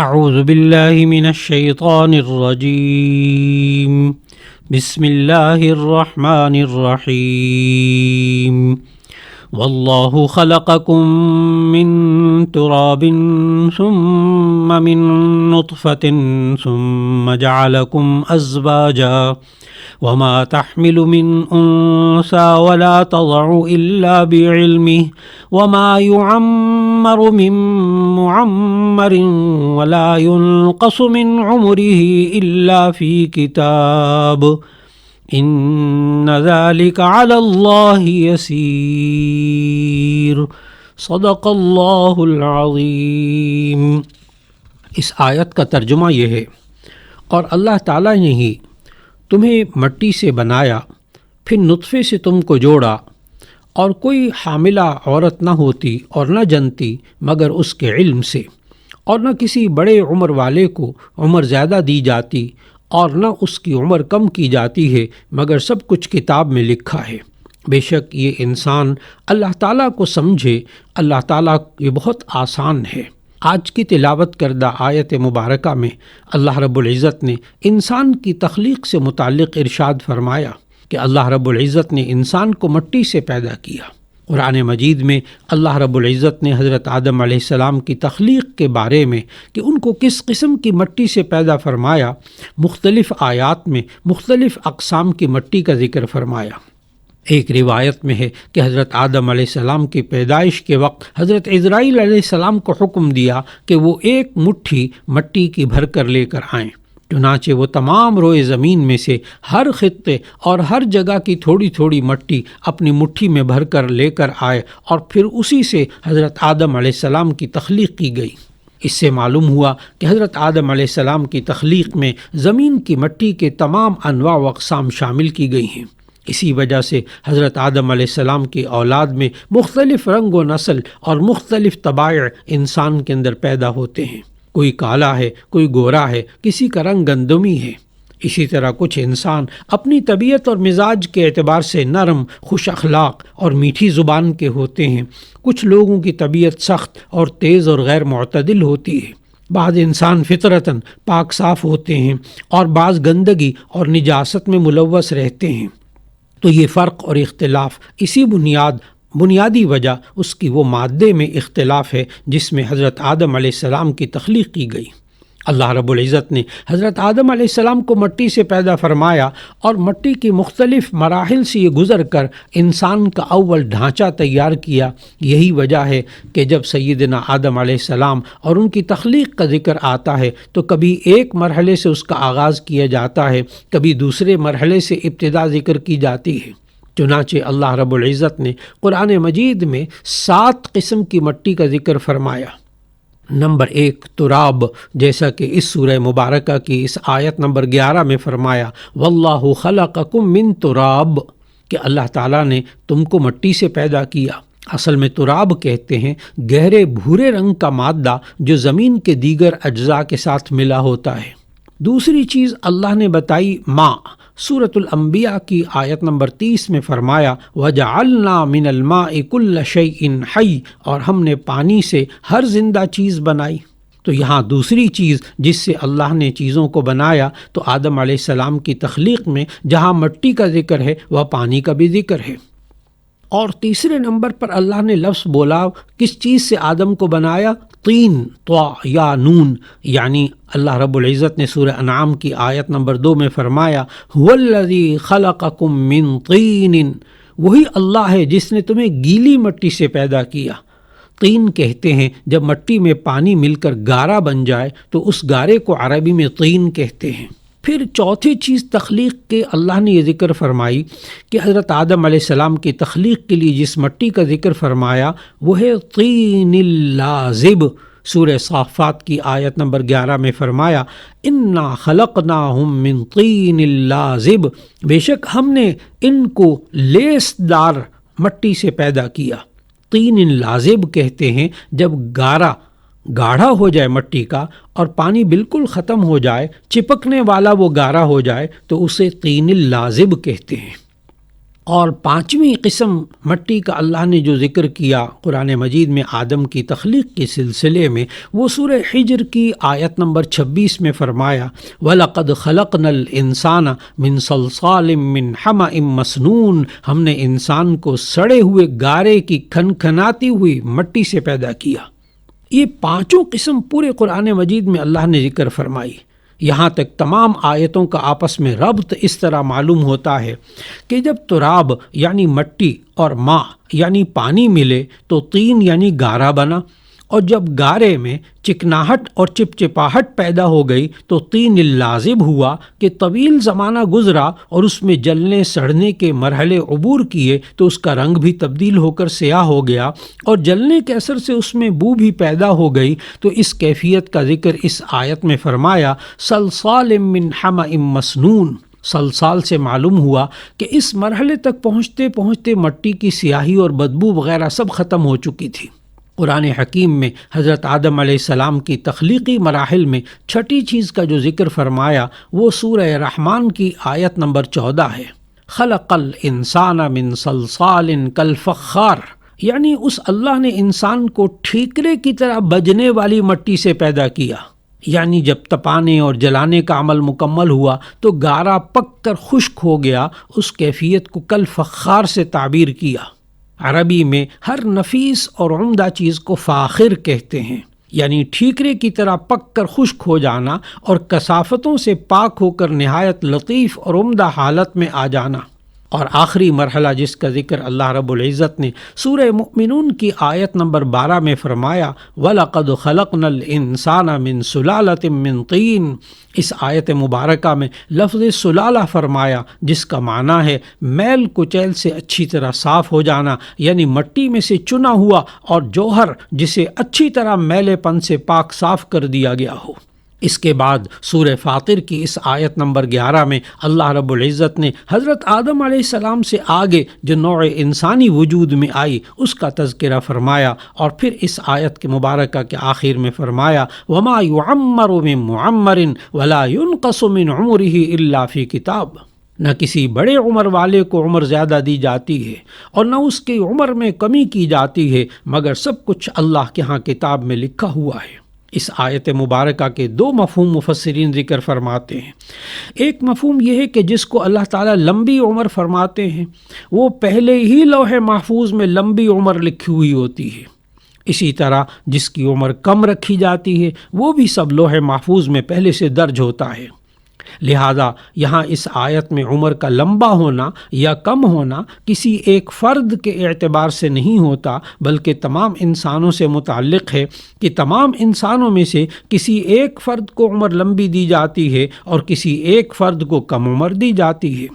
اعوذ باللہ من الشیطان الرجیم بسم اللہ الرحمن الرحیم واللہ خلقکم من تراب ثم من نطفة ثم جعلکم ازواجا وما تحمل من انثى ولا تضع الا بعلمه وما يعمر من معمر ولا ينقص من عمره الا في كتاب ان ذلك على الله يسير صدق اللہ العظیم۔ اس آیت کا ترجمہ یہ ہے، اور اللہ تعالیٰ نے ہی تمہیں مٹی سے بنایا، پھر نطفے سے تم کو جوڑا، اور کوئی حاملہ عورت نہ ہوتی اور نہ جنتی مگر اس کے علم سے، اور نہ کسی بڑے عمر والے کو عمر زیادہ دی جاتی اور نہ اس کی عمر کم کی جاتی ہے، مگر سب کچھ کتاب میں لکھا ہے۔ بے شک یہ انسان اللہ تعالیٰ کو سمجھے، اللہ تعالیٰ یہ بہت آسان ہے۔ آج کی تلاوت کردہ آیت مبارکہ میں اللہ رب العزت نے انسان کی تخلیق سے متعلق ارشاد فرمایا کہ اللہ رب العزت نے انسان کو مٹی سے پیدا کیا۔ قرآن مجید میں اللہ رب العزت نے حضرت آدم علیہ السلام کی تخلیق کے بارے میں کہ ان کو کس قسم کی مٹی سے پیدا فرمایا، مختلف آیات میں مختلف اقسام کی مٹی کا ذکر فرمایا۔ ایک روایت میں ہے کہ حضرت آدم علیہ السلام کی پیدائش کے وقت حضرت عزرائیل علیہ السلام کو حکم دیا کہ وہ ایک مٹھی مٹی کی بھر کر لے کر آئیں۔ چنانچہ وہ تمام روئے زمین میں سے ہر خطے اور ہر جگہ کی تھوڑی تھوڑی مٹی اپنی مٹھی میں بھر کر لے کر آئے، اور پھر اسی سے حضرت آدم علیہ السلام کی تخلیق کی گئی۔ اس سے معلوم ہوا کہ حضرت آدم علیہ السلام کی تخلیق میں زمین کی مٹی کے تمام انواع و اقسام شامل کی گئی ہیں۔ اسی وجہ سے حضرت آدم علیہ السلام کی اولاد میں مختلف رنگ و نسل اور مختلف طبائع انسان کے اندر پیدا ہوتے ہیں۔ کوئی کالا ہے، کوئی گورا ہے، کسی کا رنگ گندمی ہے۔ اسی طرح کچھ انسان اپنی طبیعت اور مزاج کے اعتبار سے نرم، خوش اخلاق اور میٹھی زبان کے ہوتے ہیں۔ کچھ لوگوں کی طبیعت سخت اور تیز اور غیر معتدل ہوتی ہے۔ بعض انسان فطرتاً پاک صاف ہوتے ہیں اور بعض گندگی اور نجاست میں ملوث رہتے ہیں۔ تو یہ فرق اور اختلاف اسی بنیادی وجہ اس کی وہ مادے میں اختلاف ہے جس میں حضرت آدم علیہ السلام کی تخلیق کی گئی۔ اللہ رب العزت نے حضرت آدم علیہ السلام کو مٹی سے پیدا فرمایا، اور مٹی کی مختلف مراحل سے یہ گزر کر انسان کا اول ڈھانچہ تیار کیا۔ یہی وجہ ہے کہ جب سیدنا آدم علیہ السلام اور ان کی تخلیق کا ذکر آتا ہے تو کبھی ایک مرحلے سے اس کا آغاز کیا جاتا ہے، کبھی دوسرے مرحلے سے ابتدا ذکر کی جاتی ہے۔ چنانچہ اللہ رب العزت نے قرآن مجید میں 7 قسم کی مٹی کا ذکر فرمایا۔ نمبر 1 تراب، جیسا کہ اس سورہ مبارکہ کی اس آیت نمبر 11 میں فرمایا واللہ خلقکم من تراب، کہ اللہ تعالیٰ نے تم کو مٹی سے پیدا کیا۔ اصل میں تراب کہتے ہیں گہرے بھورے رنگ کا مادہ جو زمین کے دیگر اجزاء کے ساتھ ملا ہوتا ہے۔ دوسری چیز اللہ نے بتائی ماء، سورۃ الانبیاء کی آیت نمبر 30 میں فرمایا وَجَعَلْنَا مِنَ الْمَاءِ كُلَّ شَيْءٍ حَيٍّ، اور ہم نے پانی سے ہر زندہ چیز بنائی۔ تو یہاں دوسری چیز جس سے اللہ نے چیزوں کو بنایا تو آدم علیہ السلام کی تخلیق میں جہاں مٹی کا ذکر ہے وہ پانی کا بھی ذکر ہے۔ اور تیسرے نمبر پر اللہ نے لفظ بولا کس چیز سے آدم کو بنایا؟ طین، طا یا نون، یعنی اللہ رب العزت نے سورہ انعام کی آیت نمبر 2 میں فرمایا هو الذی خلقکم من طین، وہی اللہ ہے جس نے تمہیں گیلی مٹی سے پیدا کیا۔ طین کہتے ہیں جب مٹی میں پانی مل کر گارا بن جائے تو اس گارے کو عربی میں طین کہتے ہیں۔ پھر چوتھی چیز تخلیق کے اللہ نے یہ ذکر فرمائی کہ حضرت آدم علیہ السلام کی تخلیق کے لیے جس مٹی کا ذکر فرمایا وہ ہے طین اللازب۔ سورہ صافات کی آیت نمبر 11 میں فرمایا انا خلقناہم من طین اللازب، بے شک ہم نے ان کو لیس دار مٹی سے پیدا کیا۔ طین لازب کہتے ہیں جب گاڑھا ہو جائے مٹی کا اور پانی بالکل ختم ہو جائے، چپکنے والا وہ گارا ہو جائے تو اسے طین لازب کہتے ہیں۔ اور پانچویں قسم مٹی کا اللہ نے جو ذکر کیا قرآن مجید میں آدم کی تخلیق کے سلسلے میں، وہ سورہ حجر کی آیت نمبر 26 میں فرمایا وَلَقَدْ خَلَقْنَا الْإِنسَانَ مِنْ صَلْصَالٍ مِّنْ حَمَإٍ مَّسْنُونٍ، ہم نے انسان کو سڑے ہوئے گارے کی کھنکھناتی ہوئی مٹی سے پیدا کیا۔ یہ پانچوں قسم پورے قرآن مجید میں اللہ نے ذکر فرمائی۔ یہاں تک تمام آیتوں کا آپس میں ربط اس طرح معلوم ہوتا ہے کہ جب تراب یعنی مٹی اور ماء یعنی پانی ملے تو طین یعنی گارا بنا، اور جب گارے میں چکناہٹ اور چپچپاہٹ پیدا ہو گئی تو طین اللازب ہوا کہ طویل زمانہ گزرا اور اس میں جلنے سڑنے کے مرحلے عبور کیے تو اس کا رنگ بھی تبدیل ہو کر سیاہ ہو گیا، اور جلنے کے اثر سے اس میں بو بھی پیدا ہو گئی۔ تو اس کیفیت کا ذکر اس آیت میں فرمایا صلصال من حمأ مسنون۔ سلسال سے معلوم ہوا کہ اس مرحلے تک پہنچتے پہنچتے مٹی کی سیاہی اور بدبو وغیرہ سب ختم ہو چکی تھی۔ قرآن حکیم میں حضرت آدم علیہ السلام کی تخلیقی مراحل میں چھٹی چیز کا جو ذکر فرمایا وہ سورہ رحمان کی آیت نمبر 14 ہے، خلق الانسان من صلصال کالفخار، یعنی اس اللہ نے انسان کو ٹھیکرے کی طرح بجنے والی مٹی سے پیدا کیا، یعنی جب تپانے اور جلانے کا عمل مکمل ہوا تو گارا پک کر خشک ہو گیا۔ اس کیفیت کو کالفخار سے تعبیر کیا۔ عربی میں ہر نفیس اور عمدہ چیز کو فاخر کہتے ہیں، یعنی ٹھیکرے کی طرح پک کر خشک ہو جانا اور کثافتوں سے پاک ہو کر نہایت لطیف اور عمدہ حالت میں آ جانا۔ اور آخری مرحلہ جس کا ذکر اللہ رب العزت نے سورہ مؤمنون کی آیت نمبر 12 میں فرمایا وَلَقَدْ خَلَقْنَا الْإِنسَانَ مِنْ سُلَالَةٍ مِّن طِينٍ، اس آیت مبارکہ میں لفظ سلالہ فرمایا جس کا معنی ہے میل کچیل سے اچھی طرح صاف ہو جانا، یعنی مٹی میں سے چنا ہوا اور جوہر جسے اچھی طرح میلے پن سے پاک صاف کر دیا گیا ہو۔ اس کے بعد سورہ فاطر کی اس آیت نمبر 11 میں اللہ رب العزت نے حضرت آدم علیہ السلام سے آگے جو نوع انسانی وجود میں آئی اس کا تذکرہ فرمایا، اور پھر اس آیت کے مبارکہ کے آخر میں فرمایا وَمَا يُعَمَّرُ مِن مُعَمَّرٍ وَلَا يُنْقَصُ مِنْ عُمُرِهِ إِلَّا فِي کتاب، نہ کسی بڑے عمر والے کو عمر زیادہ دی جاتی ہے اور نہ اس کی عمر میں کمی کی جاتی ہے، مگر سب کچھ اللہ کے ہاں کتاب میں لکھا ہوا ہے۔ اس آیت مبارکہ کے دو مفہوم مفسرین ذکر فرماتے ہیں۔ ایک مفہوم یہ ہے کہ جس کو اللہ تعالیٰ لمبی عمر فرماتے ہیں وہ پہلے ہی لوح محفوظ میں لمبی عمر لکھی ہوئی ہوتی ہے، اسی طرح جس کی عمر کم رکھی جاتی ہے وہ بھی سب لوح محفوظ میں پہلے سے درج ہوتا ہے۔ لہذا یہاں اس آیت میں عمر کا لمبا ہونا یا کم ہونا کسی ایک فرد کے اعتبار سے نہیں ہوتا، بلکہ تمام انسانوں سے متعلق ہے کہ تمام انسانوں میں سے کسی ایک فرد کو عمر لمبی دی جاتی ہے اور کسی ایک فرد کو کم عمر دی جاتی ہے۔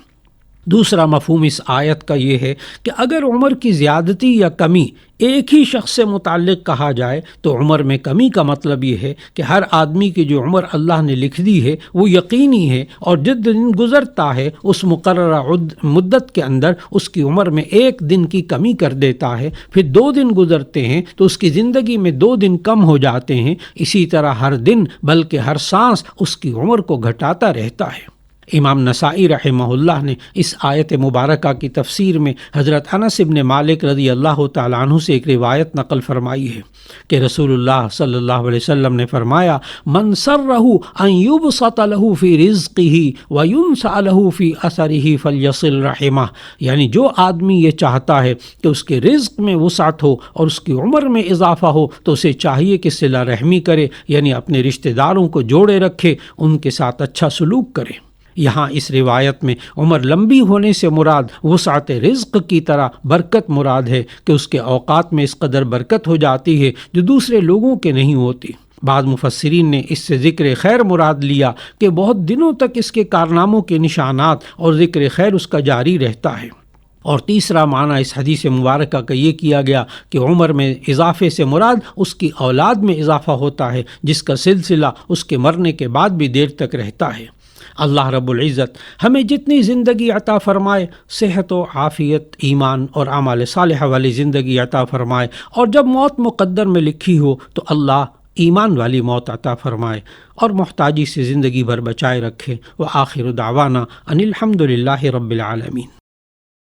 دوسرا مفہوم اس آیت کا یہ ہے کہ اگر عمر کی زیادتی یا کمی ایک ہی شخص سے متعلق کہا جائے تو عمر میں کمی کا مطلب یہ ہے کہ ہر آدمی کی جو عمر اللہ نے لکھ دی ہے وہ یقینی ہے، اور جس دن گزرتا ہے اس مقررہ مدت کے اندر اس کی عمر میں ایک دن کی کمی کر دیتا ہے، پھر 2 دن گزرتے ہیں تو اس کی زندگی میں 2 دن کم ہو جاتے ہیں، اسی طرح ہر دن بلکہ ہر سانس اس کی عمر کو گھٹاتا رہتا ہے۔ امام نسائی رحمہ اللہ نے اس آیت مبارکہ کی تفسیر میں حضرت انس بن مالک رضی اللہ تعالیٰ عنہ سے ایک روایت نقل فرمائی ہے کہ رسول اللہ صلی اللہ علیہ وسلم نے فرمایا من سرہ ان یبسط له فی رزقہ وینسع له فی اثرہ فلیصل رحمہ، یعنی جو آدمی یہ چاہتا ہے کہ اس کے رزق میں وسعت ہو اور اس کی عمر میں اضافہ ہو تو اسے چاہیے کہ صلہ رحمی کرے، یعنی اپنے رشتہ داروں کو جوڑے رکھے، ان کے ساتھ اچھا سلوک کرے۔ یہاں اس روایت میں عمر لمبی ہونے سے مراد وسعت رزق کی طرح برکت مراد ہے کہ اس کے اوقات میں اس قدر برکت ہو جاتی ہے جو دوسرے لوگوں کے نہیں ہوتی۔ بعض مفسرین نے اس سے ذکر خیر مراد لیا کہ بہت دنوں تک اس کے کارناموں کے نشانات اور ذکر خیر اس کا جاری رہتا ہے۔ اور تیسرا معنی اس حدیث مبارکہ کا یہ کیا گیا کہ عمر میں اضافے سے مراد اس کی اولاد میں اضافہ ہوتا ہے جس کا سلسلہ اس کے مرنے کے بعد بھی دیر تک رہتا ہے۔ اللہ رب العزت ہمیں جتنی زندگی عطا فرمائے صحت و عافیت، ایمان اور اعمال صالحہ والی زندگی عطا فرمائے، اور جب موت مقدر میں لکھی ہو تو اللہ ایمان والی موت عطا فرمائے اور محتاجی سے زندگی بھر بچائے رکھے۔ وآخر دعوانا ان الحمد للہ رب العالمین۔